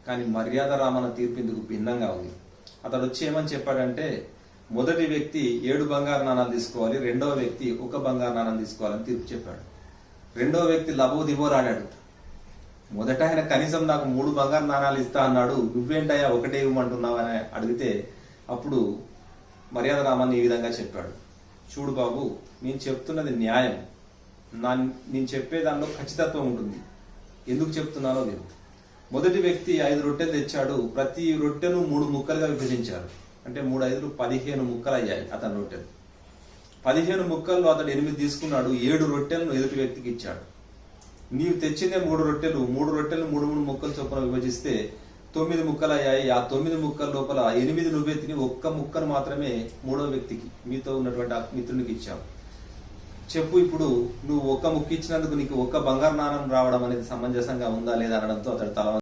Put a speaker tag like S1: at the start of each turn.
S1: కానీ మర్యాద రామన్న తీర్పు ఇందుకు భిన్నంగా ఉంది. అతడు వచ్చి ఏమని చెప్పాడంటే, మొదటి వ్యక్తి 7 బంగారు నాణాలు తీసుకోవాలి, రెండవ వ్యక్తి 1 బంగారు నాణం తీసుకోవాలని తీర్పు చెప్పాడు. రెండవ వ్యక్తి లబోదిబోరాడాడు. మొదట ఆయన కనీసం నాకు 3 బంగారు నాణాలు ఇస్తా అన్నాడు, నువ్వేంటయ్యా ఒకటే ఇవ్వమంటున్నావు అని అడిగితే అప్పుడు మర్యాద రామన్ ఈ విధంగా చెప్పాడు, చూడు బాబు, నేను చెప్తున్నది న్యాయం, నేను చెప్పే దానిలో ఖచ్చితత్వం ఉంటుంది, ఎందుకు చెప్తున్నానో లేదు. మొదటి వ్యక్తి 5 రొట్టెలు తెచ్చాడు, ప్రతి రొట్టెను 3 ముక్కలుగా విభజించారు. అంటే 3 5 15 ముక్కలు అయ్యాయి అతని రొట్టెలు. 15 ముక్కల్లో అతడు 8 తీసుకున్నాడు, 7 రొట్టెలను ఎదుటి వ్యక్తికి ఇచ్చాడు. నీవు తెచ్చిందే 3 రొట్టెలు, 3 రొట్టెలు 3 ముక్కలు చొప్పున విభజిస్తే 9 ముక్కలు అయ్యాయి. ఆ 9 ముక్కల లోపల 8 నువ్వే తిని 1 ముక్కను మాత్రమే 3వ వ్యక్తికి, మీతో ఉన్నటువంటి మిత్రునికి ఇచ్చావు. చెప్పు, ఇప్పుడు నువ్వు 1 ముక్క ఇచ్చినందుకు నీకు 1 బంగారు నాణం రావడం అనేది సమంజసంగా ఉందా లేదా అనడంతో అతడు తల